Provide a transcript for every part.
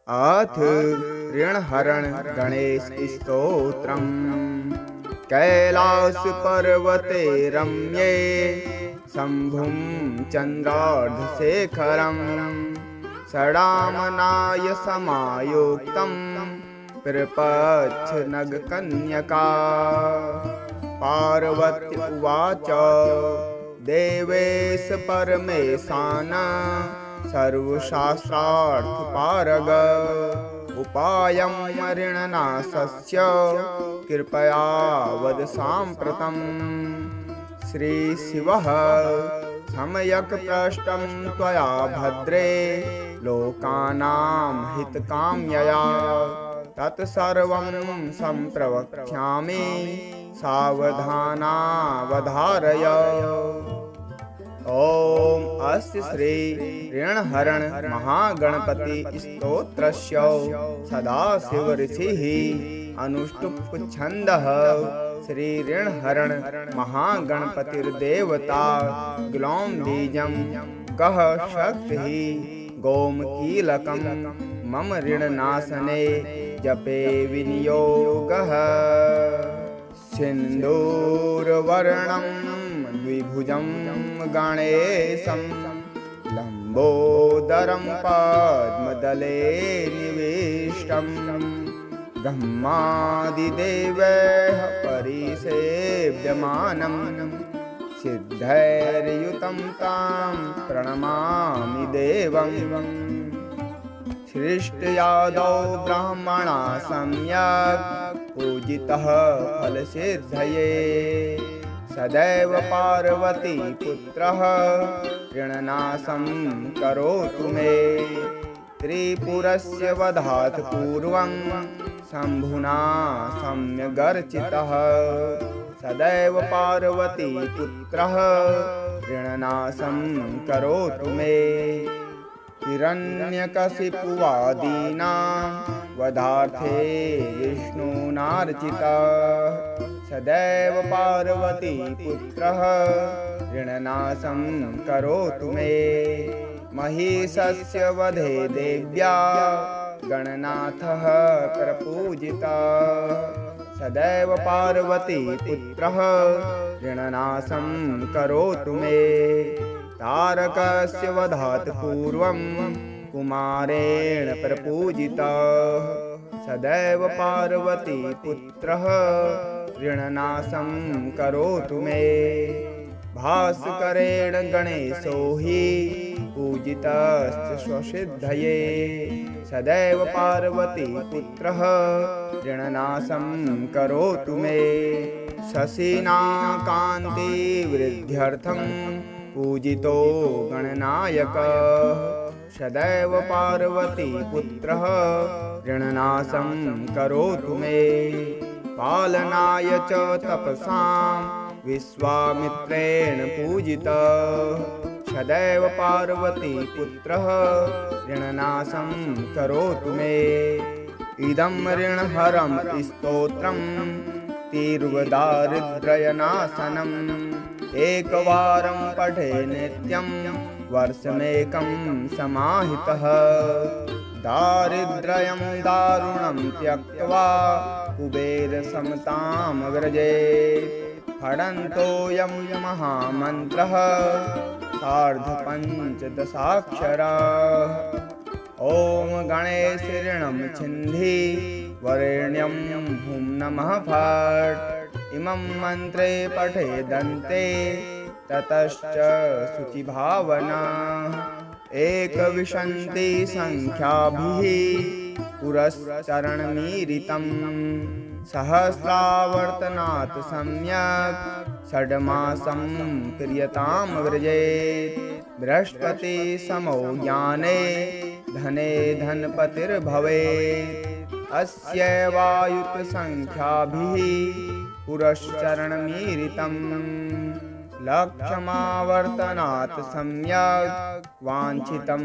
अथ ऋणहरण गणेश स्तोत्रम्। कैलासपर्वते रम्ये शम्भुं चन्द्रार्धशेखरम् षडामनाय समायुक्तं प्रपच्छनगकन्यका। पार्वती उवाच देवेश परमेशान सर्वशास्त्रार्थपारग उपायं ऋणनाशस्य कृपया वद साम्प्रतम्। श्रीशिवः सम्यक् पृष्टं त्वया भद्रे लोकानां हितकाम्यया तत्सर्वं सम्प्रवक्ष्यामि सावधानावधारय। ओम अस्य श्री ऋणहरण महागणपति स्तोत्रस्य सदाशिव ऋषिः अनुष्टुप् छन्दः। श्री ऋणहरण महागणपतिर्देवता ग्लौं बीजं गः शक्तिः गोमकीलकं मम ऋणनाशने जपे विनियोगः। सिन्दूरवर्णं द्विभुजं गणेशं लम्बोदरं पद्मदले निविष्टं ब्रह्मादिदेवैः परिसेव्यमानं सिद्धैर्युतं तां प्रणमामि देवम्। सृष्ट्यादौ ब्राह्मणा सम्यक् पूजितः फलसिद्धये सदैव पार्वती पुत्रः ऋणनाशं करोतु मे। त्रिपुरस्य वधात् पूर्वं शम्भुना सम्यगर्चितः सदैव पार्वती पुत्रः ऋणनाशं करोतु मे। हिरण्यकशिपुवादीनां वधार्थे विष्णुनार्चितः सदैव पार्वती पुत्रः ऋणनाशं करोतु मे। महिषस्य वधे देव्या गणनाथः प्रपूजितः सदैव पार्वती पुत्रः ऋणनाशं करोतु मे। तारकस्य वधात् पूर्वं कुमारेण प्रपूजितः सदैव पार्वती पुत्रः ऋणनाशं करोतु मे। भास्करेण गणेशो हि पूजितश्च स्वसिद्धये सदैव पार्वती पुत्रः ऋणनाशं करोतु मे। शशिना कान्तिवृद्ध्यर्थं पूजितो गणनायकः सदैव पार्वती पुत्रः ऋणनाशं करोतु मे। पालनाय च तपसां विश्वामित्रेण पूजितः सदैव पार्वती पुत्रः ऋणनाशं करोतु मे। इदं ऋणहरं स्तोत्रं तीर्वदारिद्र्यनाशनम् एकवारं पठे नित्यं वर्षमेकं समाहितः। दारिद्र्यं दारुणं त्यक्त्वा कुबेरसमतां व्रजेत्। फडन्तोऽयं महामन्त्रः सार्धपञ्चदशाक्षरः। ॐ गणेश ऋणं छिन्धि वरेण्यं हुं नमः फट्। इमं मन्त्रे पठेदन्ते ततश्च शुचिभावना। एकविंशति संख्याभिः पुरश्चरणमीरितं सहस्रावर्तनात् सम्यक् षड्मासं क्रियतां व्रजेत्। बृहस्पति समो ज्ञाने धने धनपतिर्भवेत्। अस्यैवायुतसंख्याभिः पुरश्चरणमीरितं लक्षमावर्तनात् सम्यक् वाञ्छितं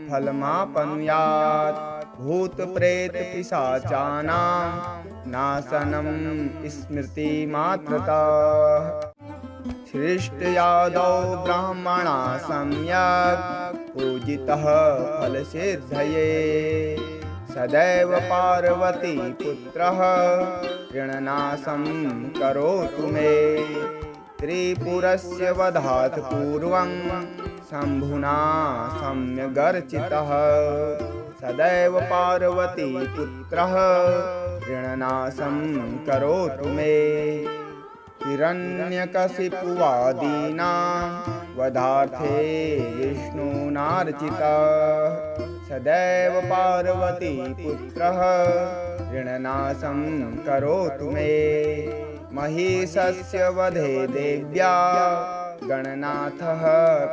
फलमाप्नुयात्। भूतप्रेतपिशाचानां नाशनं स्मृतिमात्रतः। सृष्ट्यादौ ब्राह्मणा सम्यक् पूजितः फलसिद्धये सदैव पार्वती पुत्रः ऋणनाशं करोतु मे। त्रिपुरस्य वधात् पूर्वं शम्भुना सम्यगर्चितः सदैव पार्वती पुत्रः ऋणनाशं करोतु मे। हिरण्यकशिपुवादीनां वधार्थे विष्णुनार्चितः सदैव पार्वती पुत्रः ऋणनाशं करोतु मे। महिषस्य वधे देव्या गणनाथः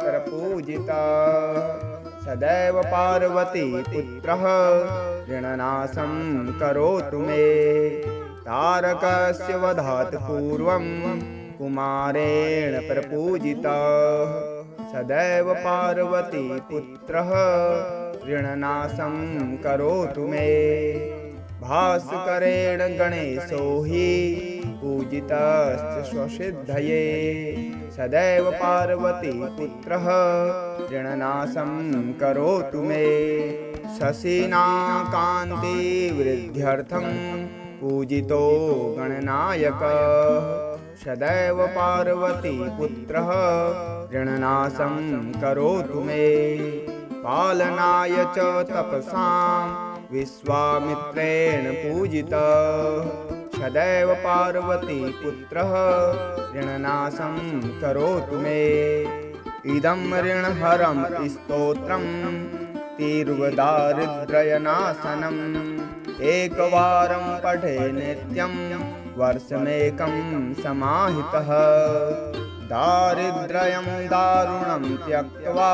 प्रपूजितः सदैव पार्वती पुत्रः ऋणनाशं करोतु मे। तारकस्य वधात् पूर्वं कुमारेण प्रपूजितः सदैव पार्वती पुत्रः ऋणनाशं करोतु मे। भास्करेण गणेशो हि पूजितश्च स्वसिद्धये सदैव पार्वती पुत्रः ऋणनाशं करोतु मे। शशिना कान्तिवृद्ध्यर्थं पूजितो गणनायकः सदैव पार्वती पुत्रः ऋणनाशं करोतु मे। पालनाय च तपसां विश्वामित्रेण पूजितः सदैव पार्वती पुत्रः ऋणनाशं करोतु मे। इदं ऋणहरं स्तोत्रं तीर्वदारिद्र्यनाशनम् एकवारं पठे नित्यं वर्षमेकं समाहितः। दारिद्र्यं दारुणं त्यक्त्वा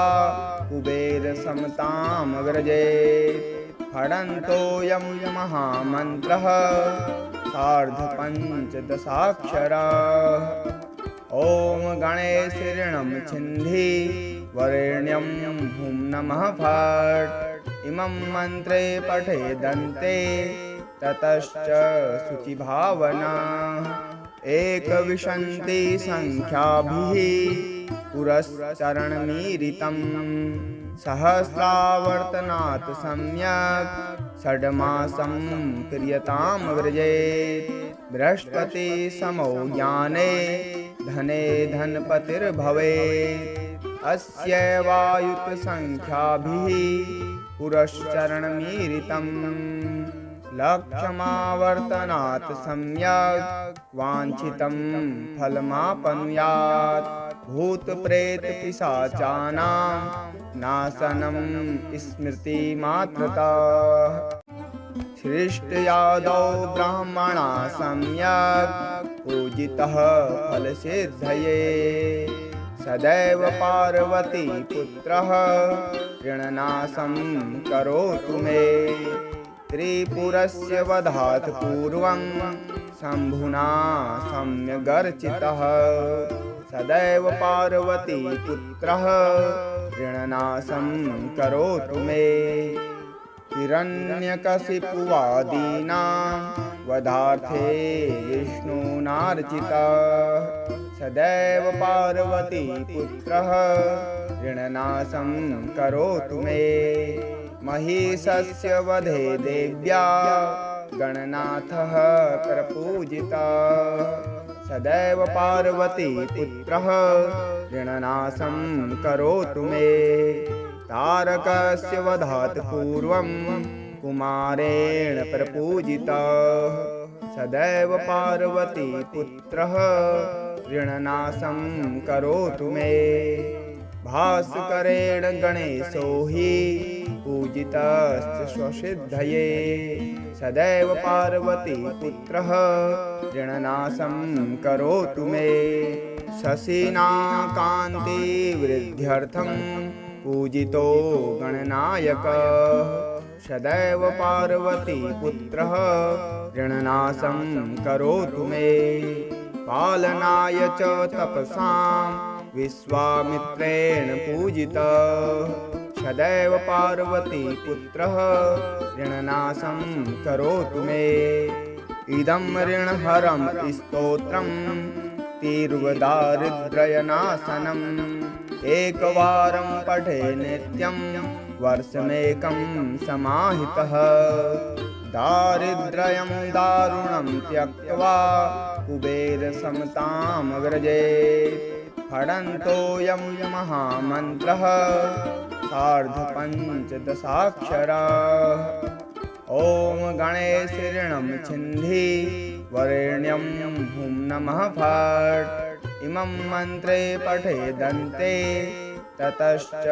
कुबेरसमतां व्रजेत् फडन्तोऽयं महामन्त्रः सार्धपञ्चदशाक्षराः। ॐ गणेश ऋणं छिन्धि वरेण्यं हुं नमः फट्। इमं मन्त्रे पठेदन्ते ततश्च शुचिभावना। एकविंशति संख्याभिः पुरश्चरणमीरितं सहस्रावर्तनात् सम्यक् षड्मासं क्रियतां व्रजेत्। बृहस्पति समो ज्ञाने धने धनपतिर्भवेत्। अस्यैवायुत संख्याभिः पुरश्चरणमीरितं लक्षमावर्तनात् सम्यक् वाञ्छितं फलमाप्नुयात्। भूतप्रेतपिशाचानां नाशनं स्मृतिमात्रतः। सृष्ट्यादौ ब्राह्मणा सम्यक् पूजितः फलसिद्धये सदैव पार्वती पुत्रः ऋणनाशं करोतु मे। त्रिपुरस्य वधात् पूर्वं शम्भुना सम्यगर्चितः सदैव पार्वती पुत्रः ऋणनाशं करोतु मे। हिरण्यकशिपुवादीनां वधार्थे विष्णुनार्चितः सदैव पार्वती पुत्रः ऋणनाशं करोतु मे। महिषस्य वधे देव्या गणनाथः प्रपूजितः सदैव पार्वती पुत्रः ऋणनाशं करोतु मे। तारकस्य वधात् पूर्वं कुमारेण प्रपूजितः सदैव पार्वती पुत्रः ऋणनाशं करोतु मे। भास्करेण गणेशो हि पूजितश्च स्वसिद्धये सदैव पार्वती पुत्रः ऋणनाशं करोतु मे। शशिना कान्तिवृद्ध्यर्थं पूजितो गणनायकः सदैव पार्वती पुत्रः ऋणनाशं करोतु मे। पालनाय च तपसां विश्वामित्रेण पूजितः सदैव पार्वती पुत्रः ऋणनाशं करोतु मे। इदं ऋणहरं स्तोत्रं तीर्वदारिद्र्यनाशनम् एकवारं पठे नित्यं वर्षमेकं समाहितः दारिद्र्यं दारुणं त्यक्त्वा कुबेरसमतामग्रजेत् फडन्तोऽयं महामन्त्रः सार्धपञ्चदशाक्षराः ॐ गणेश ऋणं छिन्धि वरेण्यं हुं नमः फट् इमं मन्त्रे पठेदन्ते ततश्च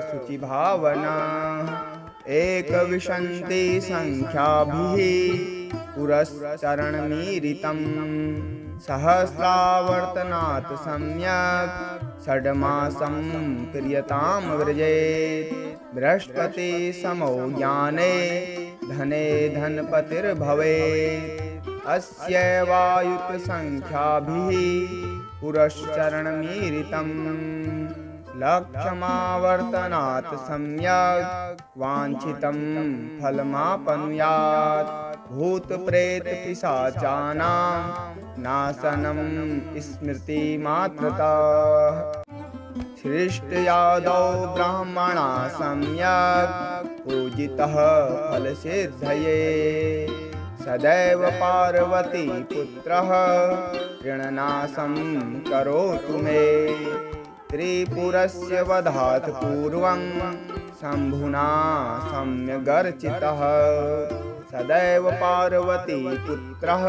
शुचिभावना एकविंशति संख्याभिः पुरश्चरणमीरितं सहस्रावर्तनात् सम्यक् षड्मासं क्रियतां व्रजेत् बृहस्पति समो ज्ञाने धने धनपतिर्भवेत् अस्यैवायुत संख्याभिः पुरश्चरणमीरितं लक्षमावर्तनात् सम्यक् वाञ्छितं फलमाप्नुयात् भूतप्रेतपिशाचानां नाशनं स्मृतिमात्रतः सृष्ट्यादौ ब्राह्मणा सम्यक् पूजितः फलसिद्धये सदैव पार्वती पुत्रः ऋणनाशं करोतु मे त्रिपुरस्य वधात् पूर्वं शम्भुना सम्यगर्चितः सदैव पार्वती पुत्रः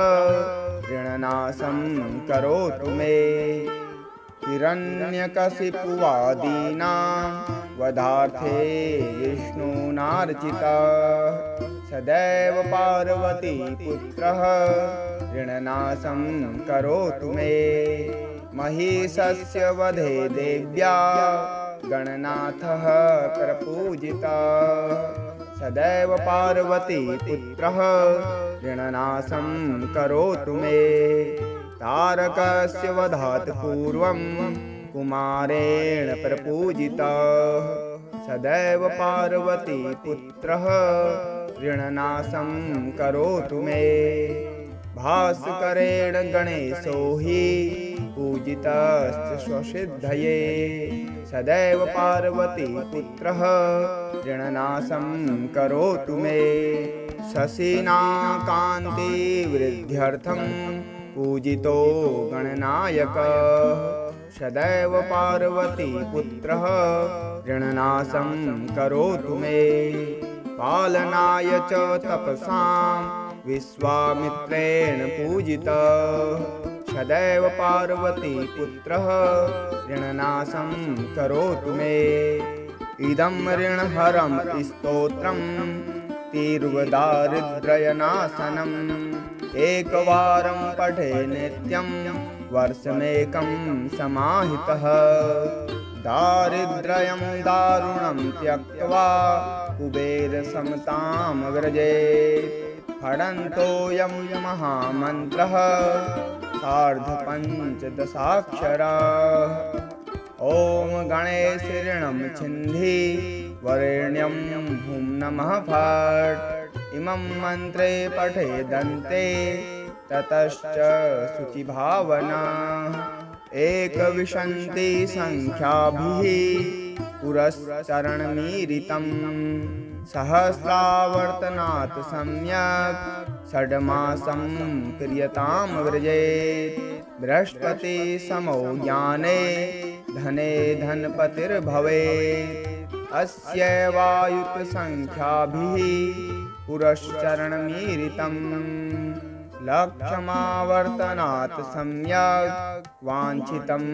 ऋणनाशं करोतु मे हिरण्यकशिपुवादीनां वधार्थे विष्णुनार्चितः सदैव पार्वती पुत्रः ऋणनाशं करोतु मे महिषस्य वधे देव्या गणनाथः प्रपूजितः सदैव पार्वती पुत्रः ऋणनाशं करोतु मे तारकस्य वधात् पूर्वं कुमारेण प्रपूजितः सदैव पार्वती पुत्रः ऋणनाशं करोतु मे भास्करेण गणेशो हि पूजितश्च स्वसिद्धये सदैव पार्वती पुत्रः ऋणनाशं करोतु मे शशिना कान्तिवृद्ध्यर्थं पूजितो गणनायकः सदैव पार्वती पुत्रः ऋणनाशं करोतु मे पालनाय च तपसां विश्वामित्रेण पूजितः सदैव पार्वती पुत्रः ऋणनाशं करोतु मे इदं ऋणहरं स्तोत्रं तीर्वदारिद्र्यनाशनम् एकवारं पठे नित्यं वर्षमेकं समाहितः दारिद्र्यं दारुणं त्यक्त्वा कुबेरसमतामग्रजेत् फडन्तोऽयं महामन्त्रः सार्धपञ्चदशाक्षराः ॐ गणेश ऋणं छिन्धि वरेण्यं हुं नमः फट् इमं मन्त्रे पठेदन्ते ततश्च शुचिभावना एकविंशति संख्याभिः पुरश्चरणमीरितं सहस्रावर्तनात् सम्यक् षड्मासं क्रियतां व्रजेत् बृहस्पति समो ज्ञाने धने धनपतिर्भवेत् अस्यैवायुत संख्याभिः पुरश्चरणमीरितं लक्षमावर्तनात् सम्यक् वाञ्छितं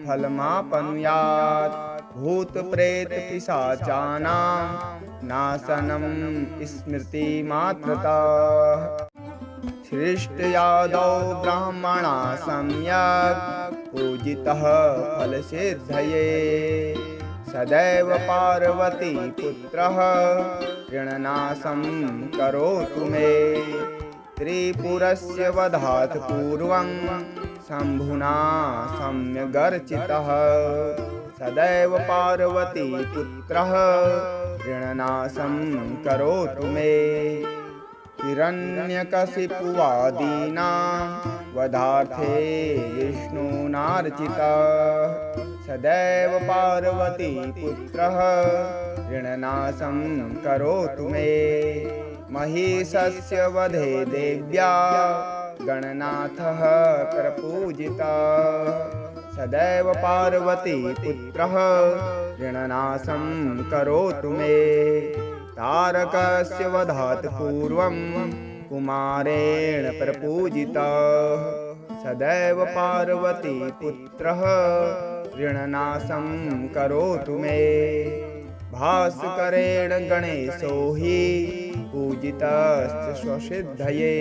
फलमाप्नुयात् भूतप्रेतपिशाचानां नाशनं स्मृतिमात्रतः सृष्ट्यादौ ब्राह्मणा सम्यक् पूजितः फलसिद्धये सदैव पार्वती पुत्रः ऋणनाशं करोतु मे त्रिपुरस्य वधात् पूर्वं शम्भुना सम्यगर्चितः सदैव पार्वती पुत्रः ऋणनाशं करोतु मे हिरण्यकशिपुवादीनां वधार्थे विष्णुनार्चितः सदैव पार्वती पुत्रः ऋणनाशं करोतु मे। महिषस्य वधे देव्या गणनाथः प्रपूजितः। सदैव पार्वती पुत्रः ऋणनाशं करोतु मे। तारकस्य वधात् पूर्वं कुमारेण प्रपूजितः। सदैव पार्वती पुत्रः ऋणनाशं करोतु मे। भास्करेण गणेशो हि पूजितश्च स्वसिद्धये।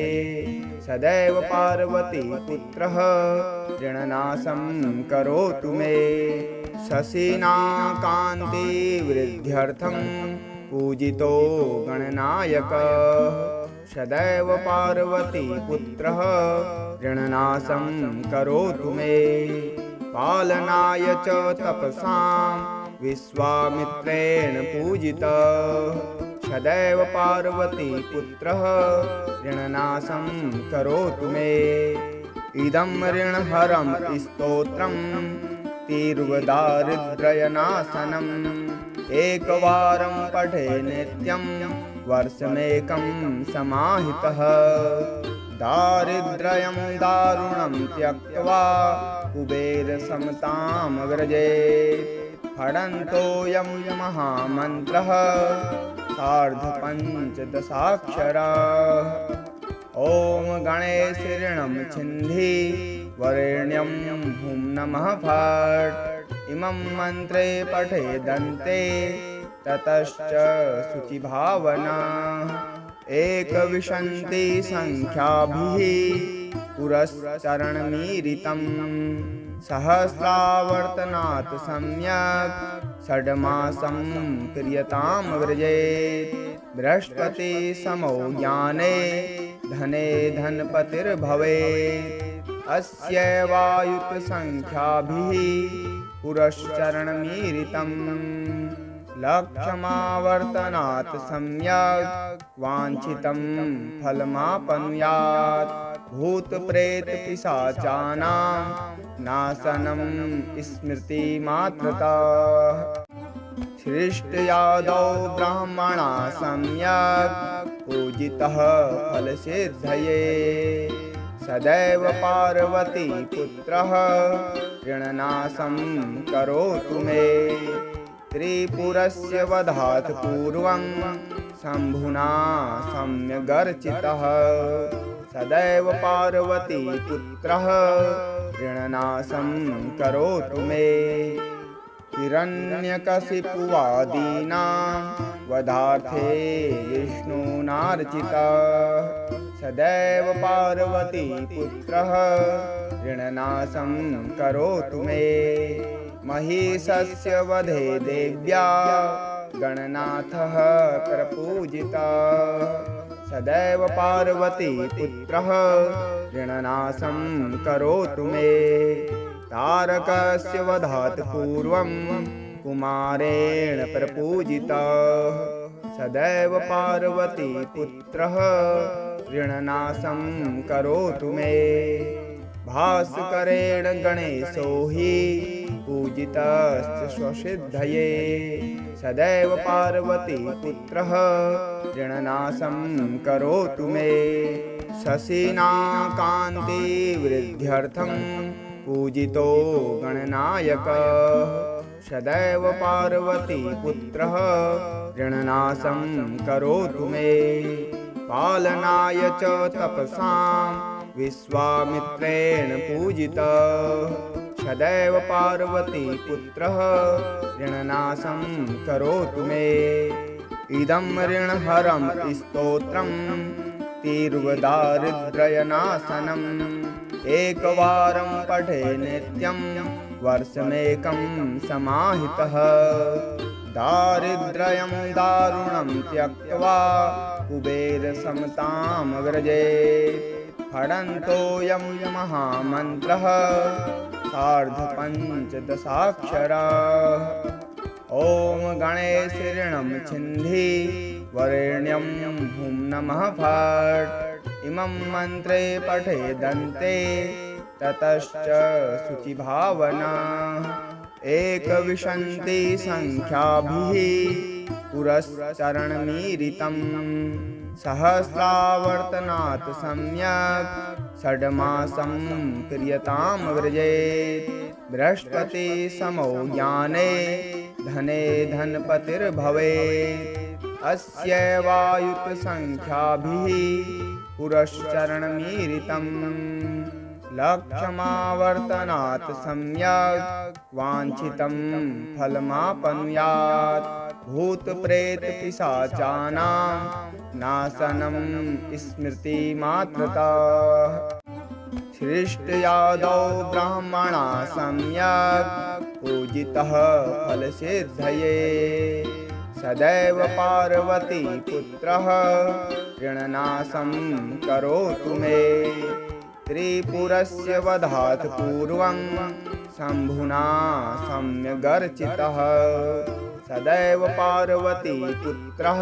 सदैव पार्वती पुत्रः ऋणनाशं करोतु मे। शशिना कान्तिवृद्ध्यर्थं पूजितो गणनायकः। सदैव पार्वती पुत्रः ऋणनाशं करोतु मे। पालनाय च तपसां विश्वामित्रेण पूजितः। सदैव पार्वती पुत्रः ऋणनाशं करोतु मे। इदं ऋणहरं स्तोत्रं तीर्वदारिद्र्यनाशनम्। एकवारं पठे नित्यं वर्षमेकं समाहितः। दारिद्र्यं दारुणं त्यक्त्वा कुबेरसमतां व्रजेत्। फडन्तोऽयं महामन्त्रः सार्धपञ्चदशाक्षराः। ॐ गणेश ऋणं छिन्धि वरेण्यं हुं नमः फट्। इमं मन्त्रे पठेदन्ते ततश्च शुचिभावना। एकविंशति संख्याभिः पुरश्चरणमीरितम्। सहस्रावर्तनात् सम्यक् षड्मासं क्रियतां व्रजेत्। बृहस्पति समो ज्ञाने धने धनपतिर्भवेत्। अस्यैवायुत संख्याभिः पुरश्चरणमीरितम्। लक्षमावर्तनात् सम्यक् वाञ्छितं फलमाप्नुयात्। भूतप्रेतपिशाचानां नाशनं स्मृतिमात्रतः। सृष्ट्यादौ ब्राह्मणा सम्यक् पूजितः फलसिद्धये। सदैव पार्वती पुत्रः ऋणनाशं करोतु मे। त्रिपुरस्य वधात् पूर्वं शम्भुना सम्यगर्चितः। सदैव पार्वती पुत्रः ऋणनाशं करोतु मे। हिरण्यकशिपुवादीनां वधार्थे विष्णुनार्चितः। सदैव पार्वती पुत्रः ऋणनाशं करोतु मे। महिषस्य वधे देव्या गणनाथः प्रपूजितः। सदैव पार्वती पुत्रः ऋणनाशं करोतु मे। तारकस्य वधात् पूर्वं कुमारेण प्रपूजितः। सदैव पार्वती पुत्रः ऋणनाशं करोतु मे। भास्करेण गणेशो हि पूजितश्च स्वसिद्धये। सदैव पार्वती पुत्रः ऋणनाशं करोतु मे। शशिना कान्तिवृद्ध्यर्थं पूजितो गणनायकः। सदैव पार्वती पुत्रः ऋणनाशं करोतु मे। पालनाय च तपसां विश्वामित्रेण पूजितः। सदैव पार्वती पुत्रः ऋणनाशं करोतु मे। इदं ऋणहरं स्तोत्रं तीर्वदारिद्र्यनाशनम्। एकवारं पठे नित्यं वर्षमेकं समाहितः। दारिद्र्यं दारुणं त्यक्त्वा कुबेरसमतां व्रजेत्। फडन्तोऽयं महामन्त्रः सार्धपञ्चदशाक्षराः। ॐ गणेश ऋणं छिन्धि वरेण्यं हुं नमः फट्। इमं मन्त्रे पठेदन्ते ततश्च शुचिभावना। एकविंशति संख्याभिः पुरश्चरणमीरितं सहस्रावर्तनात् सम्यक् षड्मासं क्रियतां व्रजेत् बृहस्पति समो ज्ञाने धने धनपतिर्भवेत् अस्यैवायुत संख्याभिः पुरश्चरणमीरितं लक्ष्यमावर्तनात् सम्यक् वाञ्छितं फलमाप्नुयात् भूतप्रेतपिशाचानां नाशनं स्मृतिमात्रतः सृष्ट्यादौ ब्राह्मणा सम्यक् पूजितः फलसिद्धये सदैव पार्वती पुत्रः ऋणनाशं करोतु मे त्रिपुरस्य वधात् पूर्वं शम्भुना सम्यगर्चितः सदैव पार्वती पुत्रः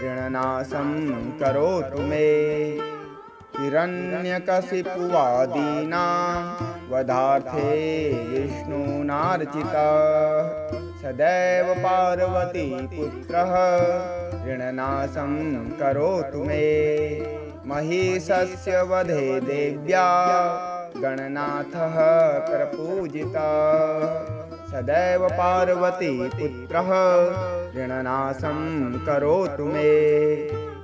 ऋणनाशं करोतु मे हिरण्यकशिपुवादीनां वधार्थे विष्णुनार्चितः सदैव पार्वती पुत्रः ऋणनाशं करोतु मे महिषस्य वधे देव्या गणनाथः प्रपूजितः सदैव पार्वती पुत्रः ऋणनाशं करोतु मे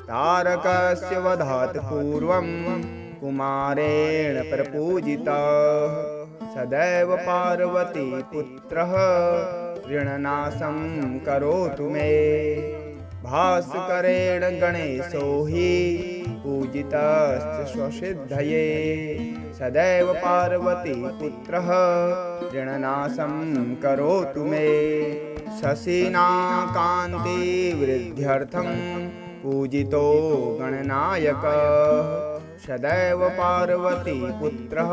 तारकस्य वधात् पूर्वं कुमारेण प्रपूजितः सदैव पार्वती पुत्रः ऋणनाशं करोतु मे भास्करेण गणेशो हि पूजितश्च स्वसिद्धये सदैव पार्वती पुत्रः ऋणनाशं करोतु मे शशिना कान्तिवृद्ध्यर्थं पूजितो गणनायकः सदैव पार्वती पुत्रः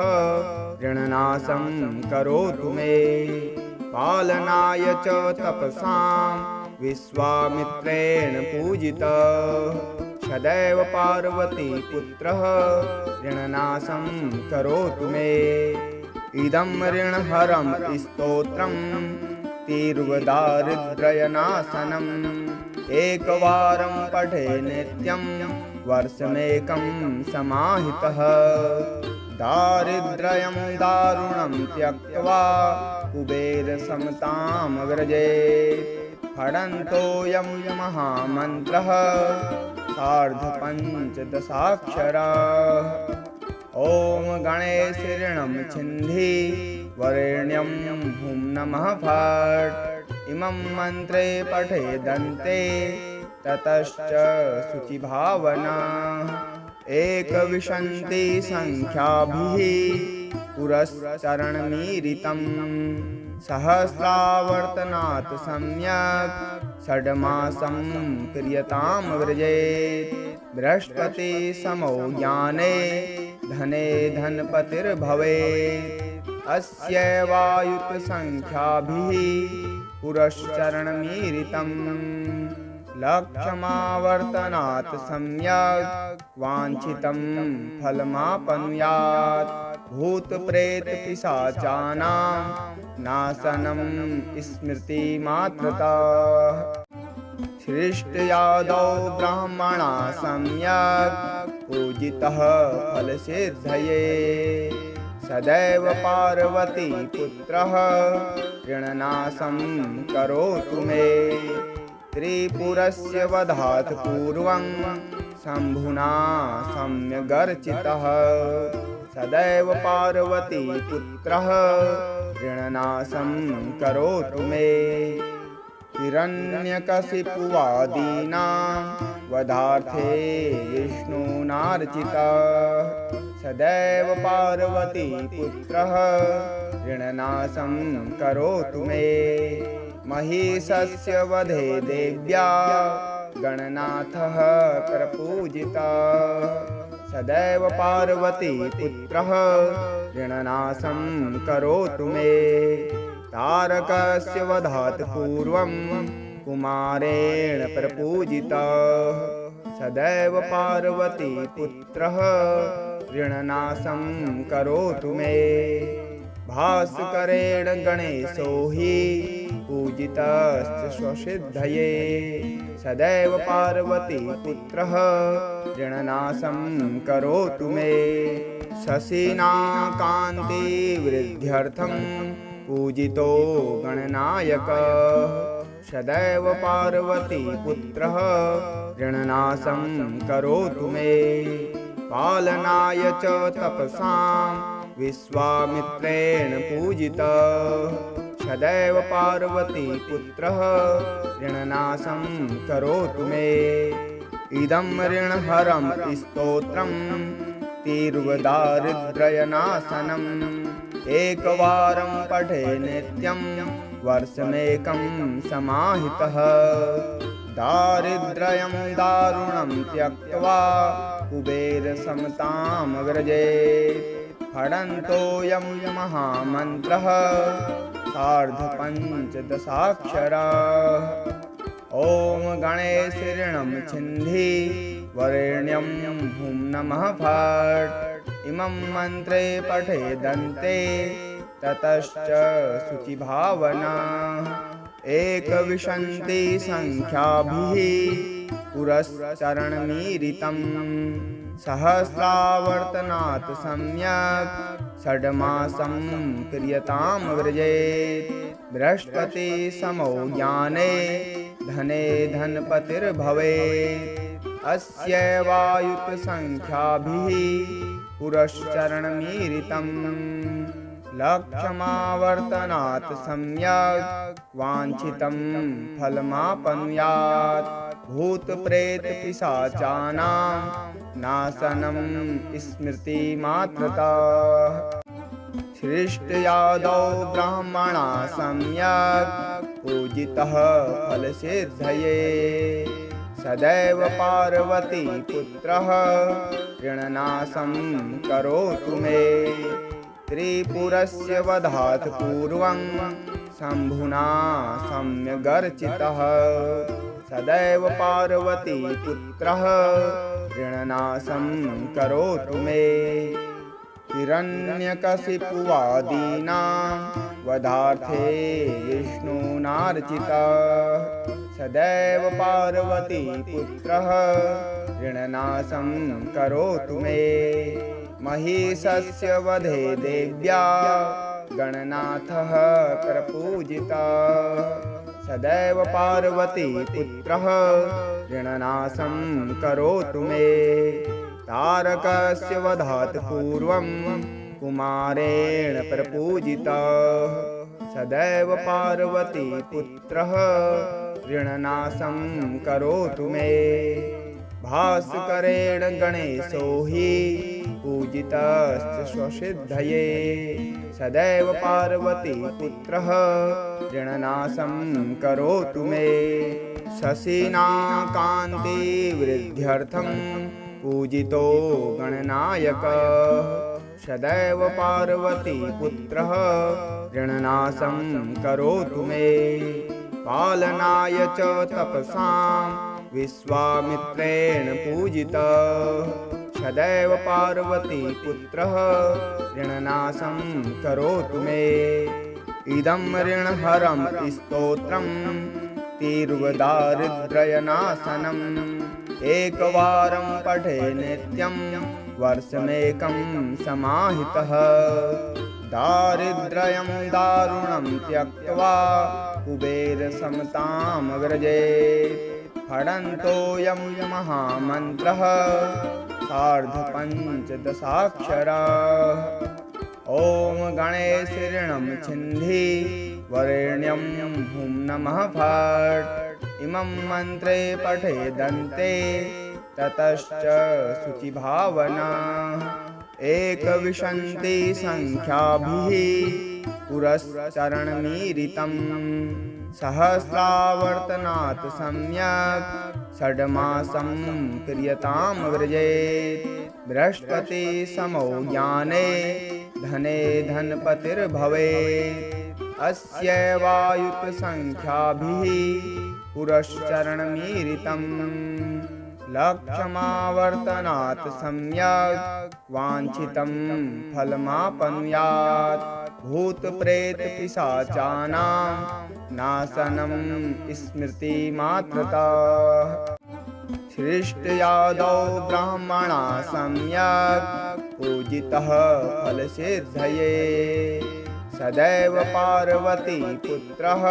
ऋणनाशं करोतु मे पालनाय च तपसां विश्वामित्रेण पूजितः सदैव पार्वती पुत्रः ऋणनाशं करोतु मे इदं ऋणहरं स्तोत्रं तीर्वदारिद्र्यनाशनम् एकवारं पठे नित्यं वर्षमेकं समाहितः दारिद्र्यं दारुणं त्यक्त्वा कुबेरसमतां व्रजेत् फडन्तोऽयं महामन्त्रः सार्धपञ्चदशाक्षराः ॐ गणेश ऋणं छिन्धि वरेण्यं हुं नमः फट् इमं मन्त्रे पठेदन्ते ततश्च शुचिभावना एकविंशति संख्याभिः पुरश्चरणमीरितं सहस्रावर्तनात् सम्यक् षड्मासं क्रियतां व्रजेत् बृहस्पति समो ज्ञाने धने धनपतिर्भवेत् अस्यैवायुत संख्याभिः पुरश्चरणमीरितं लक्ष्यमावर्तनात् सम्यक् वाञ्छितं फलमाप्नुयात् भूतप्रेतपिशाचानां नाशनं स्मृतिमात्रतः सृष्ट्यादौ ब्राह्मणा सम्यक् पूजितः फलसिद्धये सदैव पार्वती पुत्रः ऋणनाशं करोतु मे त्रिपुरस्य वधात् पूर्वं शम्भुना सम्यगर्चितः सदैव पार्वती पुत्रः ऋणनाशं करोतु मे हिरण्यकशिपुवादीनां वधार्थे विष्णुनार्चितः सदैव पार्वती पुत्रः ऋणनाशं करोतु मे महिषस्य वधे देव्या गणनाथः प्रपूजितः सदैव पार्वती पुत्रः ऋणनाशं करोतु मे तारकस्य वधात् पूर्वं कुमारेण प्रपूजितः सदैव पार्वती पुत्रः ऋणनाशं करोतु मे भास्करेण गणेशो हि पूजितश्च स्वसिद्धये सदैव पार्वती पुत्रः ऋणनाशं करोतु मे शशिनाकान्ति वृद्ध्यर्थं पूजितो गणनायकः सदैव पार्वती पुत्रः ऋणनाशं करोतु मे पालनाय च तपसां विश्वामित्रेण पूजितः सदैव पार्वती पुत्रः ऋणनाशं करोतु मे इदं ऋणहरं स्तोत्रं तीर्वदारिद्र्यनाशनम् एकवारं पठे नित्यं वर्षमेकं समाहितः दारिद्र्यं दारुणं त्यक्त्वा कुबेरसमतामग्रजेत् फडन्तोऽयं महामन्त्रः सार्धपञ्चदशाक्षराः ॐ गणेश ऋणं छिन्धि वरेण्यं हुं नमः फट् इमं मन्त्रे पठेदन्ते ततश्च शुचिभावना एकविंशति संख्याभिः पुरश्चरणमीरितं सहस्रावर्तनात् सम्यक् षड्मासं क्रियतां व्रजेत् बृहस्पति समो ज्ञाने धने धनपतिर्भवेत् अस्यैवायुत संख्याभिः पुरश्चरणमीरितं लक्षमावर्तनात् सम्यक् वाञ्छितं फलमापनुयात् भूतप्रेतपिशाचानां नाशनं स्मृतिमात्रतः सृष्ट्यादौ ब्राह्मणा सम्यक् पूजितः फलसिद्धये सदैव पार्वती पुत्रः ऋणनाशं करोतु मे त्रिपुरस्य वधात् पूर्वं शम्भुना सम्यगर्चितः सदैव पार्वती पुत्रः ऋणनाशं करोतु मे हिरण्यकशिपुवादीनां वधार्थे विष्णुनार्चितः सदैव पार्वती पुत्रः ऋणनाशं करोतु मे महिषस्य वधे देव्या गणनाथः प्रपूजितः सदैव पार्वती पुत्रः ऋणनाशं करोतु मे तारकस्य वधात् पूर्वं कुमारेण प्रपूजितः सदैव पार्वती पुत्रः ऋणनाशं करोतु मे भास्करेण गणेशो हि पूजितश्च स्वसिद्धये सदैव पार्वती पुत्रः ऋणनाशं करोतु मे शशिनाकान्ति वृद्ध्यर्थं पूजितो गणनायकः सदैव पार्वती पुत्रः ऋणनाशं करोतु मे पालनाय च तपसां विश्वामित्रेण पूजितः सदैव पार्वती पुत्रः ऋणनाशं करोतु मे इदं ऋणहरं स्तोत्रं तीर्वदारिद्र्यनाशनम् एकवारं पठे नित्यं वर्षमेकं समाहितः दारिद्र्यं दारुणं त्यक्त्वा कुबेरसमतामग्रजेत् फडन्तोऽयं महामन्त्रः सार्धपञ्चदशाक्षराः ॐ गणेश ऋणं छिन्धि वरेण्यं हुं नमः फट् इमं मन्त्रे पठेदन्ते ततश्च शुचिभावना एकविंशति संख्याभिः पुरश्चरणमीरितं सहस्रावर्तनात् सम्यक् षड्मासं क्रियतां व्रजेत् बृहस्पति समो ज्ञाने धने धनपतिर्भवेत् अस्यैवायुत संख्याभिः पुरश्चरणमीरितं लक्षमावर्तनात् सम्यक् वाञ्छितं फलमापनुयात् भूतप्रेतपिशाचानां नाशनं स्मृतिमात्रता सृष्ट्यादौ ब्रह्मणा सम्यक् पूजितः फलसिद्धये सदैव पार्वती पुत्रः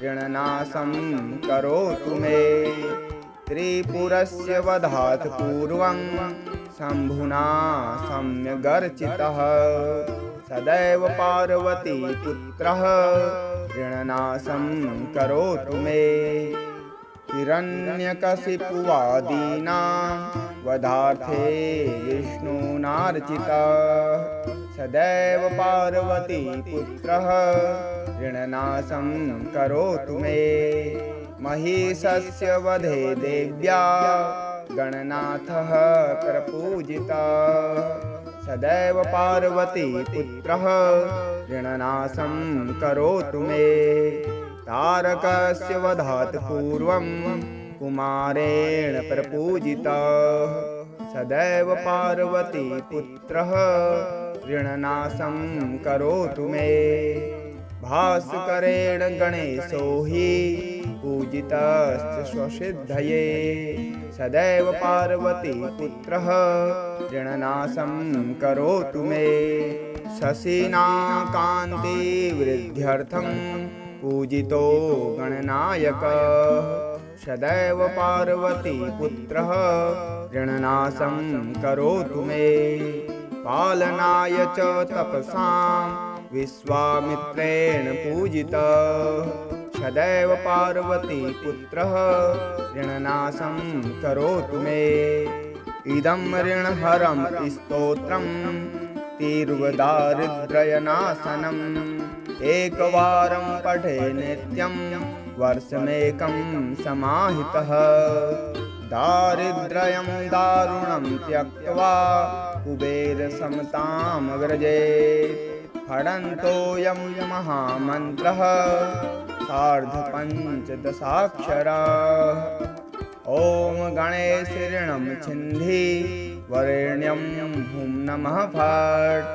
ऋणनाशं करोतु मे त्रिपुरस्य वधात् पूर्वं शम्भुना सम्यगर्चितः सदैव पार्वती पुत्रः ऋणनाशं करोतु मे हिरण्यकशिपुवादीनां वधार्थे विष्णुनार्चितः सदैव पार्वती पुत्रः ऋणनाशं करोतु मे महिषस्य वधे देव्या गणनाथः प्रपूजितः सदैव पार्वती पुत्रः ऋणनाशं करोतु मे तारकस्य वधात् पूर्वं कुमारेण प्रपूजितः सदैव पार्वती पुत्रः ऋणनाशं करोतु मे भास्करेण गणेशो हि पूजितश्च स्वसिद्धये सदैव पार्वती पुत्रः ऋणनाशं करोतु मे शशिना कान्तिवृद्ध्यर्थं पूजितो गणनायकः सदैव पार्वती पुत्रः ऋणनाशं करोतु मे पालनाय च तपसां विश्वामित्रेण पूजितः सदैव पार्वती पुत्रः ऋणनाशं करोतु मे इदं ऋणहरं स्तोत्रं तीर्वदारिद्र्यनाशनम् एकवारं पठे नित्यं वर्षमेकं समाहितः दारिद्र्यं दारुणं त्यक्त्वा कुबेरसमतामग्रजेत् फडन्तोऽयं महामन्त्रः सार्धपञ्चदशाक्षरः ॐ गणेश ऋणं छिन्धि वरेण्यं हुं नमः फट्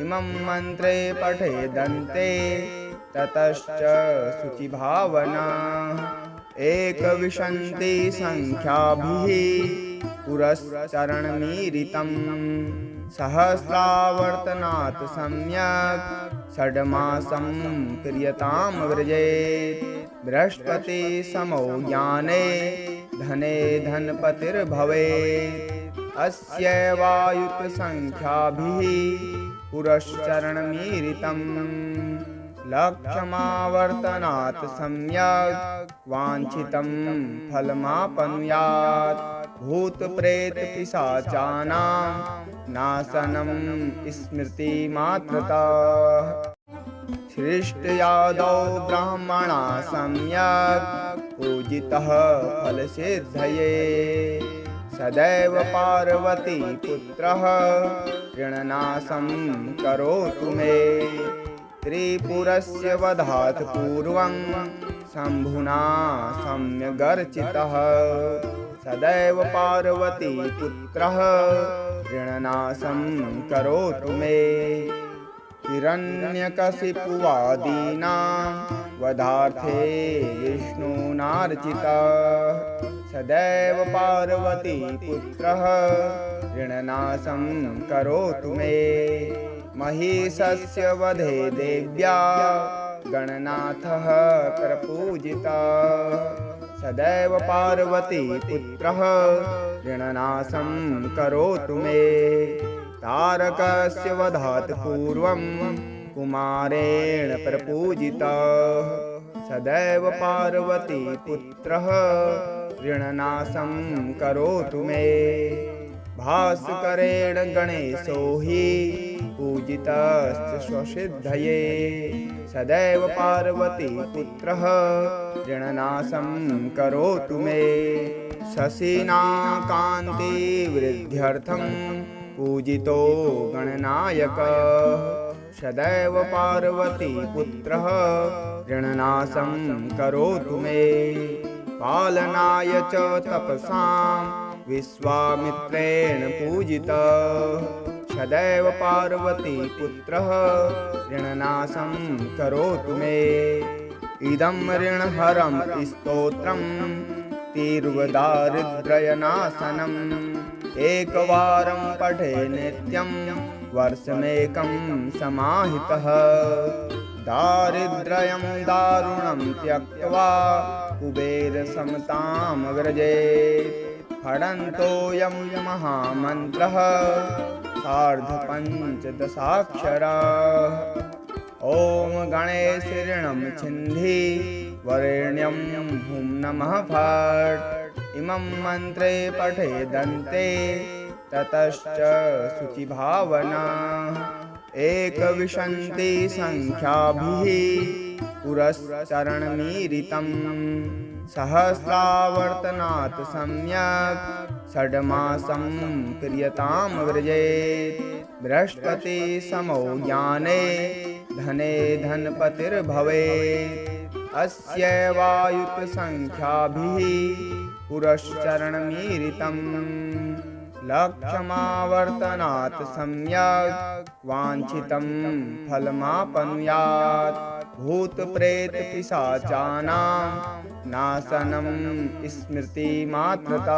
इमं मन्त्रे पठेदन्ते ततश्च शुचिभावना एकविंशति संख्याभिः पुरश्चरणमीरितं सहस्रावर्तनात् सम्यक् षड्मासं क्रियतां व्रजेत् बृहस्पति समो ज्ञाने धने धनपतिर्भवेत् अस्यैवायुतसंख्याभिः पुरश्चरणमीरितं लक्षमावर्तनात् सम्यक् वाञ्छितं फलमाप्नुयात् भूतप्रेतपिशाचानां नाशनं स्मृतिमात्रता सृष्ट्यादौ ब्रह्मणा सम्यक् पूजितः फलसिद्धये सदैव पार्वती पुत्रः ऋणनाशं करोतु मे त्रिपुरस्य वधात् पूर्वं शम्भुना सम्यगर्चितः सदैव पार्वती पुत्रः ऋणनाशं करोतु मे हिरण्यकशिपुवादीनां वधार्थे विष्णुनार्चितः सदैव पार्वती पुत्रः ऋणनाशं करोतु मे महिषस्य वधे देव्या गणनाथः प्रपूजितः सदैव पार्वती पुत्रः ऋणनाशं करोतु मे तारकस्य वधात् पूर्वं कुमारेण प्रपूजितः सदैव पार्वती पुत्रः ऋणनाशं करोतु मे भास्करेण गणेशो हि पूजितश्च स्वसिद्धये सदैव पार्वती पुत्रः ऋणनाशं करोतु मे शशिना कान्तिवृद्ध्यर्थं पूजितो गणनायकः सदैव पार्वती पुत्रः ऋणनाशं करोतु मे पालनाय च तपसां विश्वामित्रेण पूजितः सदैव पार्वती पुत्रः ऋणनाशं करोतु मे। इदं ऋणहरं स्तोत्रं तीर्वदारिद्र्यनाशनम् एकवारं पठे नित्यं वर्षमेकं समाहितः। दारिद्र्यं दारुणं त्यक्त्वा कुबेरसमतां व्रजेत्। फडन्तोऽयं महामन्त्रः सार्धपञ्चदशाक्षराः। ॐ गणेश ऋणं छिन्धि वरेण्यं हुं नमः फट्। इमं मन्त्रे पठेदन्ते ततश्च शुचिभावना। एकविंशति संख्याभिः पुरश्चरणमीरितं। सहस्रावर्तनात् सम्यक् षड्मासं क्रियतां व्रजेत्। बृहस्पति समो ज्ञाने धने धनपतिर्भवेत्। अस्यैवायुत संख्याभिः पुरश्चरणमीरितं। लक्षमावर्तनात् सम्यक् वाञ्छितं फलमाप्नुयात्। भूतप्रेतपिशाचानां नाशनं स्मृतिमात्रतः।